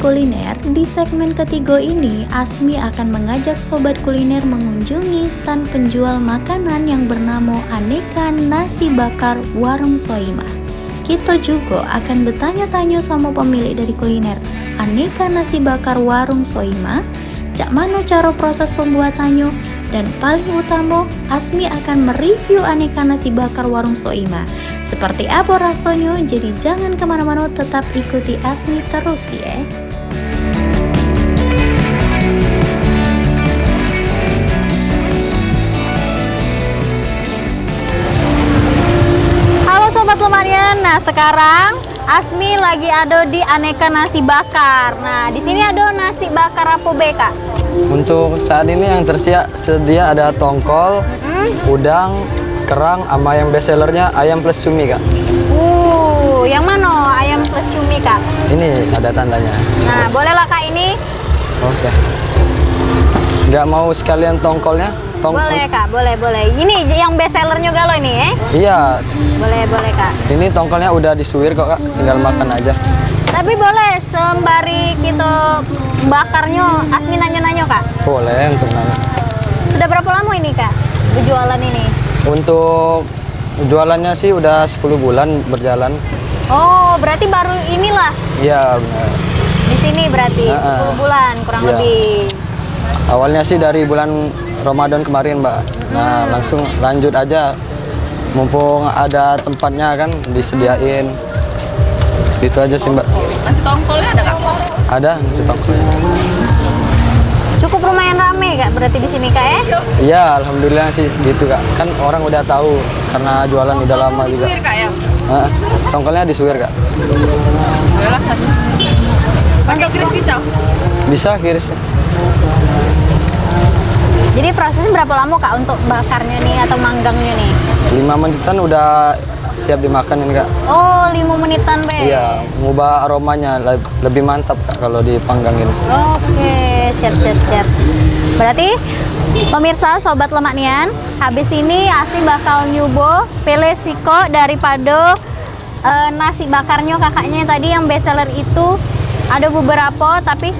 kuliner, di segmen ketiga ini Asmi akan mengajak sobat kuliner mengunjungi stand penjual makanan yang bernama Aneka Nasi Bakar Warung Soimah. Kita juga akan bertanya-tanya sama pemilik dari kuliner Aneka Nasi Bakar Warung Soimah, cak mana cara proses pembuatannya, dan paling utama Asmi akan mereview Aneka Nasi Bakar Warung Soimah. Seperti apa rasanya? Jadi jangan kemana-mana, tetap ikuti Asmi terus ya. Halo Sobat Lemarian, nah sekarang Asmi lagi ada di Aneka Nasi Bakar. Nah di sini ada nasi bakar apa Kak? Untuk saat ini yang tersedia ada tongkol, udang, kerang, sama yang best sellernya ayam plus cumi Kak. Yang mana ayam plus cumi Kak? Ini ada tandanya. Nah bolehlah Kak ini? Oke. Nggak mau sekalian tongkolnya? Boleh Kak, boleh. Ini yang best sellernya galau ini ya? Iya. Boleh Kak. Ini tongkolnya udah disuir kok Kak, tinggal makan aja. Tapi boleh sembari kita bakarnya Asmi nanya-nanya Kak? Boleh untuk nanya. Sudah berapa lama ini Kak berjualan ini? Untuk jualannya sih udah 10 bulan berjalan. Oh berarti baru inilah Iya benar. di sini berarti 10 bulan kurang lebih. Awalnya sih dari bulan Ramadan kemarin Mbak. Nah langsung lanjut aja. Mumpung ada tempatnya kan disediain. Itu aja sih Mbak. Nasi tongkolnya ada Kak? Ada nasi tongkolnya. Cukup lumayan rame Kak berarti di sini Kak ya? Iya, alhamdulillah sih gitu Kak. Kan orang udah tahu karena jualan udah lama juga. Disuir Kak ya? Tongkolnya disuir Kak. Pakai kiris bisa? Bisa kirisnya. Jadi prosesnya berapa lama Kak untuk bakarnya nih atau manggangnya nih? 5 menitan udah siap dimakan ini Kak. Oh 5 menitan Be? Iya, ngubah aromanya lebih mantap Kak kalau dipanggangin. Oke, siap. Berarti pemirsa Sobat Lemak Nian, habis ini Asmi bakal nyoba pilih siko daripada nasi bakarnya kakaknya yang tadi yang best seller itu. Ada beberapa tapi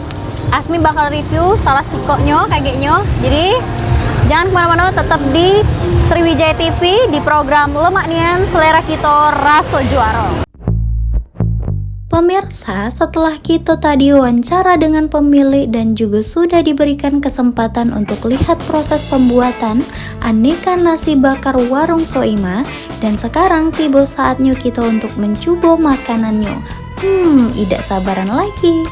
Asmi bakal review salah sikonya kayaknya. Jadi jangan kemana-mana, tetap di Sriwijaya TV di program Lemak Nian, selera kita rasa juara. Pemirsa, setelah kita tadi wawancara dengan pemilik dan juga sudah diberikan kesempatan untuk lihat proses pembuatan Aneka Nasi Bakar Warung Soimah, dan sekarang tiba saatnya kita untuk mencoba makanannya. Tidak sabaran lagi.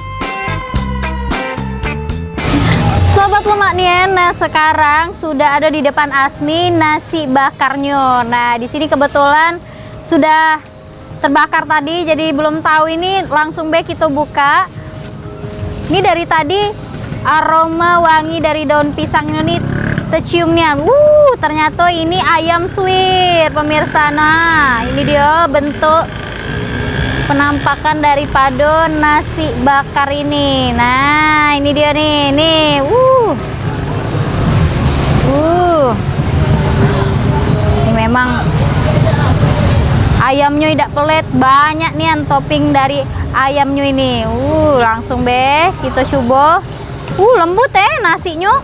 Sobat Lemak Nian, nah sekarang sudah ada di depan Asmi nasi bakarnya. Nah di sini kebetulan sudah terbakar tadi, jadi belum tahu ini, langsung kita buka. Ini dari tadi aroma wangi dari daun pisangnya nih terciumnya. Ternyata ini ayam suwir pemirsa. Nah ini dia bentuk penampakan daripada nasi bakar ini. Nah ini dia nih. Ini memang ayamnya tidak pelit, banyak nih yang topping dari ayamnya ini. Langsung kita coba. Lembut nasinya.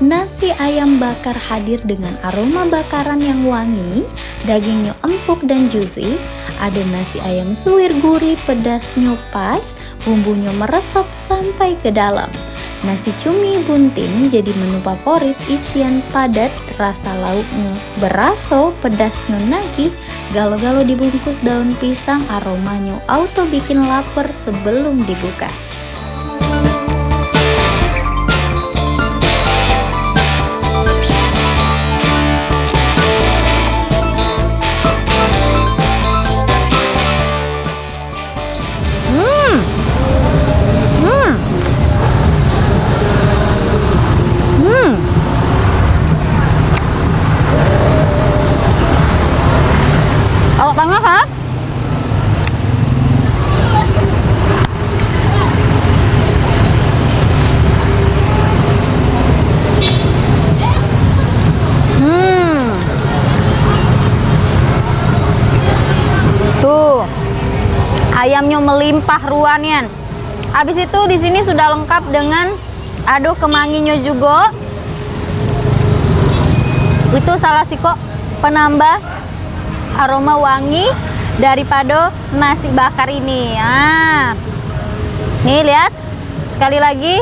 Nasi ayam bakar hadir dengan aroma bakaran yang wangi, dagingnya empuk dan juicy, ada nasi ayam suwir gurih, pedasnya pas, bumbunya meresap sampai ke dalam. Nasi cumi bunting jadi menu favorit, isian padat, rasa lauknya berasa, pedasnya nagih, galo-galo dibungkus daun pisang, aromanya auto bikin lapar sebelum dibuka. Kalau tengah melimpah ruah Nian. Habis itu di sini sudah lengkap dengan aduh kemanginya juga. Itu salah siko penambah aroma wangi daripada nasi bakar ini. Nah, nih lihat sekali lagi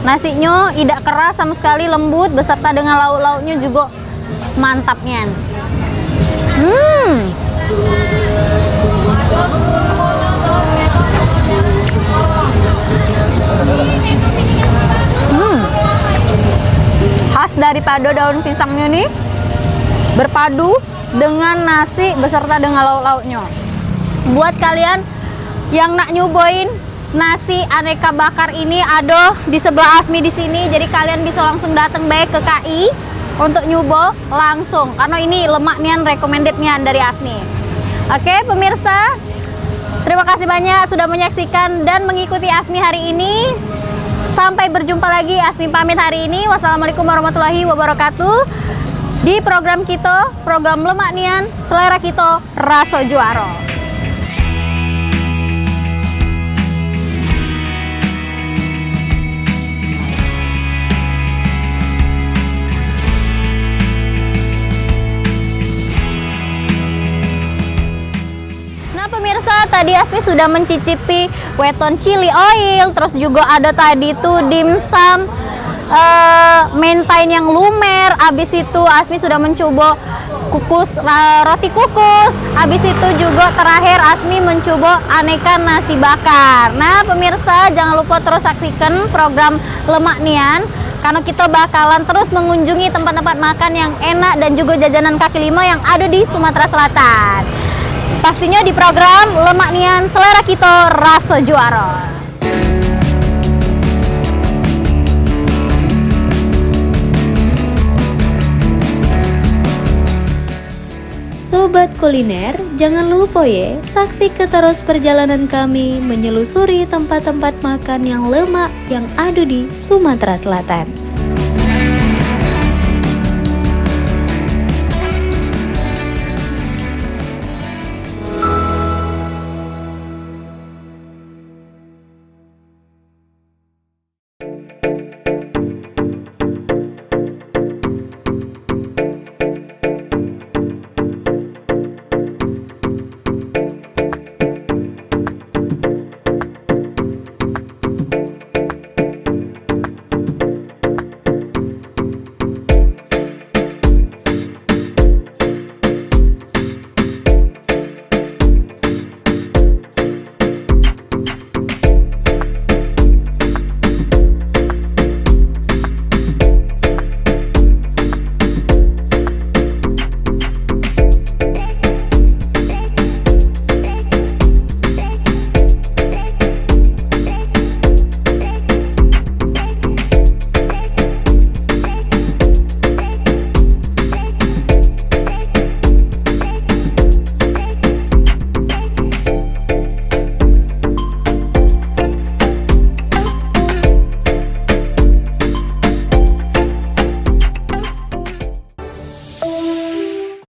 nasinya tidak keras sama sekali, lembut beserta dengan lauk-lauknya juga mantapnya. Khas daripada daun pisangnya nih berpadu dengan nasi beserta dengan lauk-lauknya. Buat kalian yang nak nyobain nasi aneka bakar ini ada di sebelah Asmi di sini, jadi kalian bisa langsung datang baik ke KI untuk nyoba langsung karena ini lemak nian recommended nian dari Asmi. Oke pemirsa, terima kasih banyak sudah menyaksikan dan mengikuti Asmi hari ini. Sampai berjumpa lagi, Asmi pamit hari ini. Wassalamualaikum warahmatullahi wabarakatuh. Di program kita, program Lemak Nian, selera kita rasa juara. Nah pemirsa, tadi Asmi sudah mencicipi weton chili oil, terus juga ada tadi tuh dimsum mentain yang lumer. Abis itu Asmi sudah mencoba roti kukus. Abis itu juga terakhir Asmi mencoba aneka nasi bakar. Nah pemirsa, jangan lupa terus saksikan program Lemak Nian karena kita bakalan terus mengunjungi tempat-tempat makan yang enak dan juga jajanan kaki lima yang ada di Sumatera Selatan. Pastinya di program Lemak Nian, selera kita rasa juara. Sobat kuliner, jangan lupa ya, saksikan terus perjalanan kami menyelusuri tempat-tempat makan yang lemak yang ada di Sumatera Selatan.